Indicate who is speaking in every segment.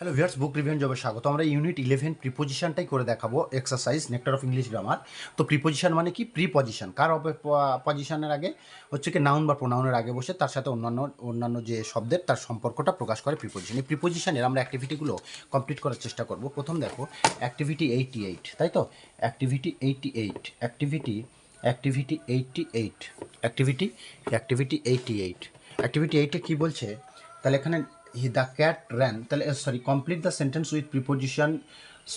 Speaker 1: Hello viewers, বুক review জবে স্বাগত। আমরা ইউনিট 11 প্রিপোজিশনটাই করে দেখাবো exercise nectar of English grammar. তো প্রিপোজিশন মানে কি? প্রিপজিশন কার পজিশনের আগে হচ্ছে কি নাউন বা প্রোনাউনের আগে বসে তার সাথে অন্যান্য যে শব্দের তার সম্পর্কটা প্রকাশ করে প্রিপোজিশন। এই প্রিপোজিশনের আমরা অ্যাক্টিভিটিগুলো কমপ্লিট করার চেষ্টা করব। প্রথম দেখো অ্যাক্টিভিটি 88, তাই তো? অ্যাক্টিভিটি 88, অ্যাক্টিভিটি 88, অ্যাক্টিভিটি 88 কী বলছে? তাহলে এখানে দ্য ক্যাট র্যান, তাহলে complete the sentence with preposition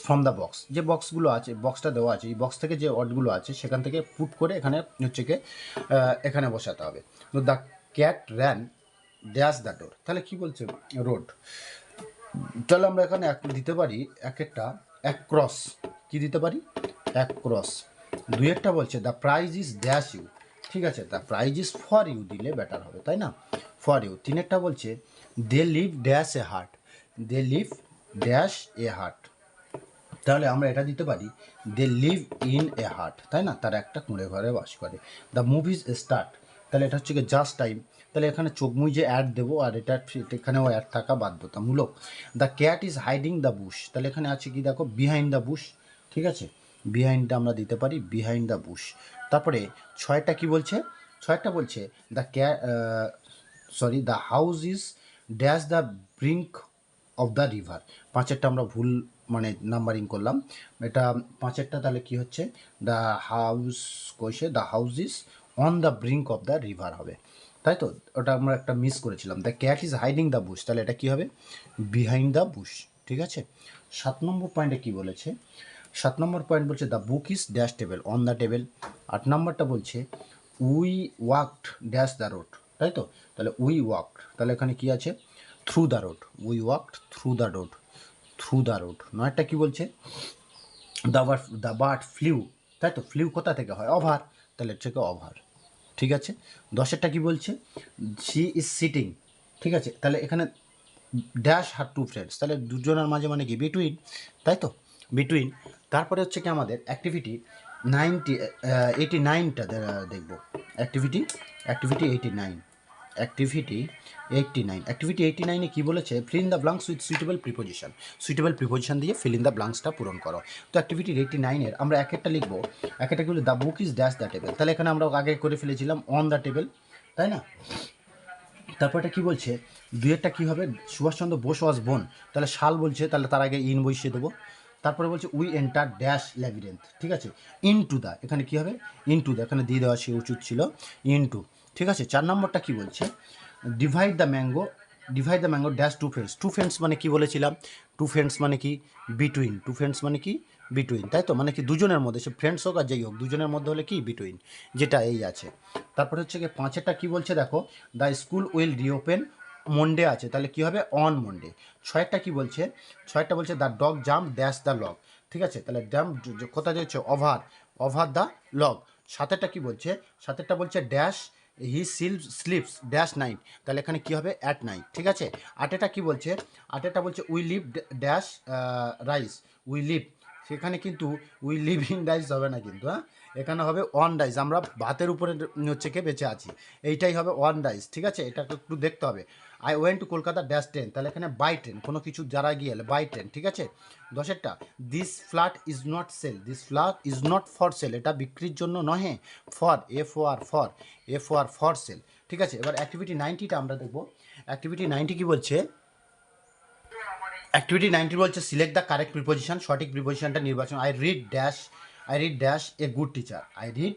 Speaker 1: from the box. যে বক্সগুলো আছে, বক্সটা দেওয়া আছে, এই বক্স থেকে যে ওয়ার্ডগুলো আছে সেখান থেকে পুট করে এখানে হচ্ছে কি এখানে বসাতে হবে। তো the cat ran dash the door, তাহলে কি বলছে? রোড। তাহলে আমরা এখানে দিতে পারি এক ক্রস। কি দিতে পারি? এক ক্রস। দুই একটা বলছে the prize is dash you, ঠিক আছে, the prize is for you দিলে বেটার হবে, তাই না? For you. তিনেরটা বলছে they live dash a heart, they live dash a heart, তাহলে আমরা এটা দিতে পারি they live in a heart, তাই না? তারা একটা কুঁড়ে ঘরে বাস করে। দ্য মুভিজ স্টার্ট, তাহলে এটা হচ্ছে কি জাস্ট টাইম, তাহলে এখানে চোখমুই যে অ্যাড দেবো আর এখানেও অ্যাড থাকা বাধ্যতামূলক। The cat is hiding the Bush, তাহলে এখানে আছে কি দেখো বিহাইন্ড দ্য বুশ, ঠিক আছে, বিহাইন্ডটা আমরা দিতে পারি বিহাইন্ড দ্য বুশ। তারপরে ছয়টা কি বলছে? ছয়টা বলছে the house is dash the brink of the river. পাঁচেরটা আমরা ভুল মানে নাম্বারিং করলাম, এটা পাঁচেরটা তাহলে কি হচ্ছে? দ্য হাউস কইছে the house is on the brink of the river হবে, তাই তো? ওটা আমরা একটা মিস করেছিলাম। The cat is hiding the Bush, তাহলে এটা কী হবে? বিহাইন্ড দ্য বুশ, ঠিক আছে। 7 নম্বর পয়েন্টে কী বলেছে? 7 নম্বর পয়েন্ট বলছে the book is dash table, on the table. 8 নম্বরটা বলছে we walked dash the road, তাই তো? তাহলে উই ওয়াকড, তাহলে এখানে কি আছে? Through the road, we walked through the road, through the road. 9টা কী বলছে? দ্য বার্ড ফ্লিউ, তাই তো? ফ্লিউ কোথা থেকে হয়? ওভার, তাহলে হচ্ছে ওভার, ঠিক আছে। 10এরটা কী বলছে? শি ইজ সিটিং, ঠিক আছে, তাহলে এখানে ড্যাশ হার টু ফ্রেন্ডস, তাহলে দুজনের মাঝে মানে কি? বিটুইন, তাই তো? বিটুইন। তারপরে হচ্ছে কি আমাদের অ্যাক্টিভিটি 89টা দেখব। অ্যাক্টিভিটি 89, অ্যাক্টিভিটি 89 কী বলেছে? Feel in the blanks with suitable preposition দিয়ে ফিল ইন দ্য ব্লাঙ্কসটা পূরণ করো। তো অ্যাক্টিভিটি 89-এর আমরা একটা লিখবো। একটা কি বলি? The book is dash the table, তাহলে এখানে আমরা আগে করে ফেলেছিলাম অন দ্য টেবিল, তাই না? তারপর এটা কী বলছে? দুয়েরটা কী হবে? সুভাষচন্দ্র বোস ওয়াজ বোন, তাহলে সাল বলছে, তাহলে তার আগে ইন বসিয়ে দেবো। তারপরে বলছে উই এন্টার ড্যাশ ল্যাবিরেন্থ, ঠিক আছে, ইন টু দ্য, এখানে কী হবে? ইন টু দ্য, এখানে দিয়ে দেওয়া সে উচিত ছিল ইন টু, ঠিক আছে। 4 নম্বরটা কী বলছে? Divide the mango dash to friends মানে কি বলেছিলাম? টু ফ্রেন্ডস মানে কি? বিটুইন, টু ফ্রেন্ডস মানে কি? বিটুইন, তাই তো? মানে কি দুজনের মধ্যে, সে ফ্রেন্ডস হোক আর যেই হোক, দুজনের মধ্যে হলে কি? বিটুইন, যেটা এই আছে। তারপরে হচ্ছে কি 5এরটা কী বলছে দেখো? The school will reopen Monday আছে, তাহলে কী হবে? On Monday. 6এরটা কী বলছে? 6এরটা বলছে the dog jump dash the log, ঠিক আছে, তাহলে জাম্প কোথায় যাচ্ছে? Over the log. 7এরটা কী বলছে? 7এরটা বলছে dash he sleeps dash night, তাহলে এখানে কী হবে? অ্যাট নাইট, ঠিক আছে। 8এরটা কী বলছে? 8এরটা বলছে we live dash rice, we live, সেখানে কিন্তু উই লিভ ইন রাইস হবে না কিন্তু, হ্যাঁ, এখানে হবে অন রাইস, আমরা ভাতের উপরে হচ্ছে কে বেঁচে আছি, এইটাই হবে অন রাইস, ঠিক আছে। এটাকে একটু দেখতে হবে। I went to Kolkata dash train, তাহলে এখানে বাই ট্রেন, কোনো কিছু যারা গিয়ে বাই ট্রেন, ঠিক আছে। 10এরটা this flat is not for sale, এটা বিক্রির জন্য নহে, ফর সেল, ঠিক আছে। এবার অ্যাক্টিভিটি 90টা আমরা দেখবো। অ্যাক্টিভিটি 90 কি বলছে? অ্যাক্টিভিটি 90 বলছে সিলেক্ট দ্য কারেক্ট প্রিপোজিশন, সঠিক প্রিপোজিশনটা নির্বাচন। I read dash a good teacher, I read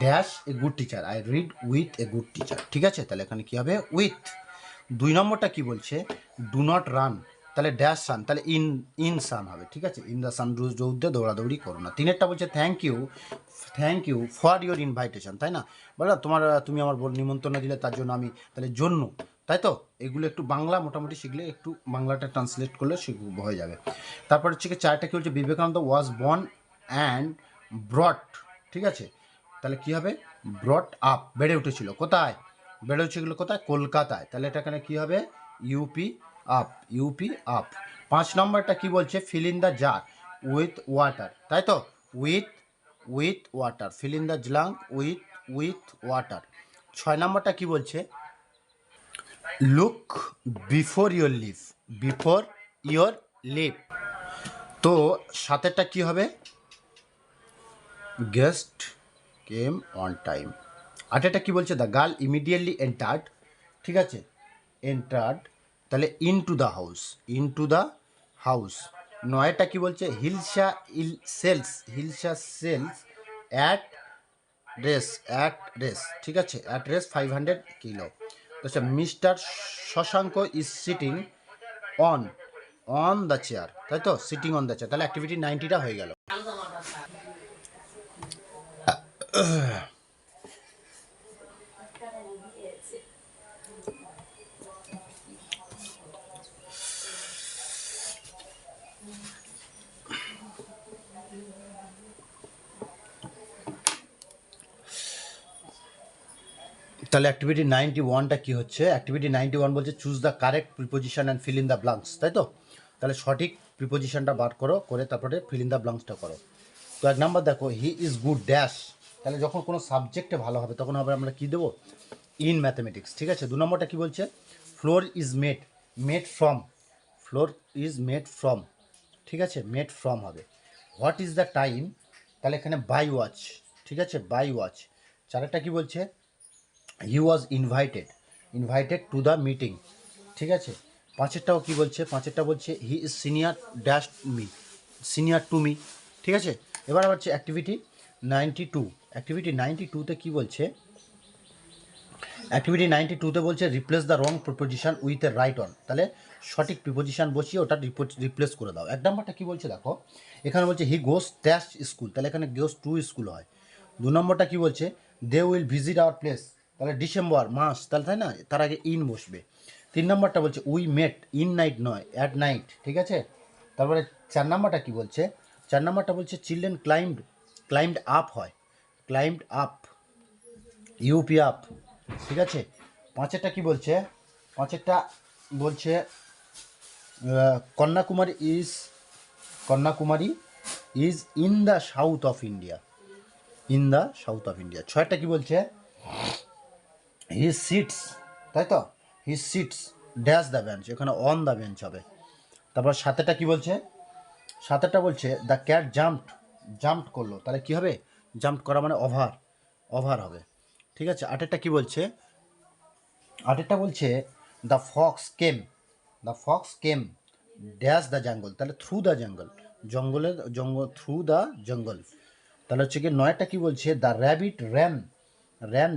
Speaker 1: dash a good teacher, I read with a good teacher, ঠিক আছে, তাহলে এখানে কী হবে? উইথ। 2 নম্বরটা কী বলছে? ডু নট রান, তাহলে ড্যাশ সান, তাহলে ইন সান হবে, ঠিক আছে, ইন দ্য সান রৌদ্রে দৌড়াদৌড়ি করো না। 3এরটা বলছে thank you for your invitation, তাই না? বলো তুমি আমার নিমন্ত্রণ দিলে তার জন্য আমি, তাহলে জন্য, তাই তো? এগুলো একটু বাংলা মোটামুটি শিখলে, একটু বাংলাটা ট্রান্সলেট করলে হয়ে যাবে। তারপর হচ্ছে কি 4টা কী বলছে? Vivekananda was born and brought, ঠিক আছে, তাহলে কী হবে? ব্রট আপ, বেড়ে উঠেছিল কোথায়? বেড়ে উঠেছিল কোথায়? কলকাতায়, তাহলে এটা এখানে কী হবে? UP up. 5 নম্বরটা কী বলছে? Fill in the jar with water, তাই তো? With water, fill in the jar with water. 6 নম্বরটা কী বলছে? Look before your live, your leap. তো সাতেরটা কি হবে? Guest came on time. আটেরটা কি বলছে? The girl immediately entered. ঠিক আছে, এন্টার্ড, তাহলে into the house, into the house. নয়টা কি বলছে? Hilsa sells at race. ঠিক আছে, অ্যাট রেস 500 কিলো। আচ্ছা, mister Shashank is sitting on on the chair, তাই তো, সিটিং অন দ্য চেয়ার। তাহলে অ্যাক্টিভিটি 90টা হয়ে গেল। তাহলে অ্যাক্টিভিটি 91টা কী হচ্ছে? অ্যাক্টিভিটি 91 বলছে choose the correct preposition and feel in the blanks, তাই তো। তাহলে সঠিক প্রিপোজিশনটা বার করো, করে তারপরে ফিল ইন দ্য ব্লাঙ্কসটা করো। তো 1 নাম্বার দেখো, হি ইজ গুড ড্যাশ। তাহলে যখন কোনো সাবজেক্টে ভালো হবে তখন আবার আমরা কী দেবো? In mathematics. ঠিক আছে, 2 নম্বরটা কী বলছে? Floor is made from. Floor is made from, ঠিক আছে, মেড ফ্রম হবে। What is the time? তাহলে এখানে বাই ওয়াচ। ঠিক আছে, বাই ওয়াচ। চারেরটা কী বলছে? He was invited to the meeting. ঠিক আছে, পাঁচেরটাও কী বলছে? পাঁচেরটা বলছে he is senior to me. ঠিক আছে, এবার হচ্ছে অ্যাক্টিভিটি 92। অ্যাক্টিভিটি 92তে কী বলছে? অ্যাক্টিভিটি 92তে বলছে replace the wrong preposition with a right on. তাহলে সঠিক প্রিপোজিশন বসিয়ে ওটা রিপ্লেস করে দাও। 1 নম্বরটা কী বলছে দেখো, এখানে বলছে হি গোস ড্যাশ স্কুল, তাহলে এখানে গোস টু স্কুল হয়। 2 নম্বরটা কী বলছে? They will visit our place, তাহলে ডিসেম্বর মাস, তাহলে তাই না, তার আগে ইন বসবে। 3 নম্বরটা বলছে উই মেট ইন নাইট, নয় অ্যাট নাইট। ঠিক আছে, তারপরে 4 নম্বরটা কী বলছে? 4 নম্বরটা বলছে চিলড্রেন ক্লাইম্ড আপ হয়, ক্লাইম্ড আপ, ইউপি আপ। ঠিক আছে, পাঁচেরটা কি বলছে? পাঁচেরটা বলছে Kanyakumari is in the south of India, in the south of India. ছয়টা কি বলছে? হি সিটস, তাই তো, he sits dash the bench, এখানে অন দ্য বেঞ্চ হবে। তারপর সাতেরটা কি বলছে? সাতেরটা বলছে দ্য ক্যাট জাম্পড করলো, তাহলে কি হবে? জাম্প করা মানে ওভার হবে। ঠিক আছে, আটেরটা কি বলছে? আটেরটা বলছে the fox came dash the jungle, তাহলে through the jungle, through the jungle. তাহলে হচ্ছে কি নয়টা কি বলছে? The rabbit ran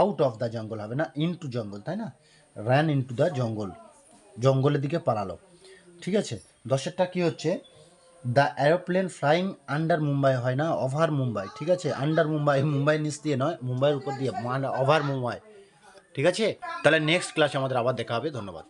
Speaker 1: out of the jungle হবে না, ইনটু জঙ্গল, তাই না, র্যান ইনটু দ্য জঙ্গল, জঙ্গলের দিকে পালালো। ঠিক আছে, দশেরটা কি হচ্ছে? The aeroplane flying under Mumbai হয় না, ওভার মুম্বাই। ঠিক আছে, আন্ডার মুম্বাই নিচ দিয়ে নয়, মুম্বাইয়ের উপর দিয়ে, ওভার মুম্বাই। ঠিক আছে, তাহলে নেক্সট ক্লাসে আমাদের আবার দেখা হবে। ধন্যবাদ।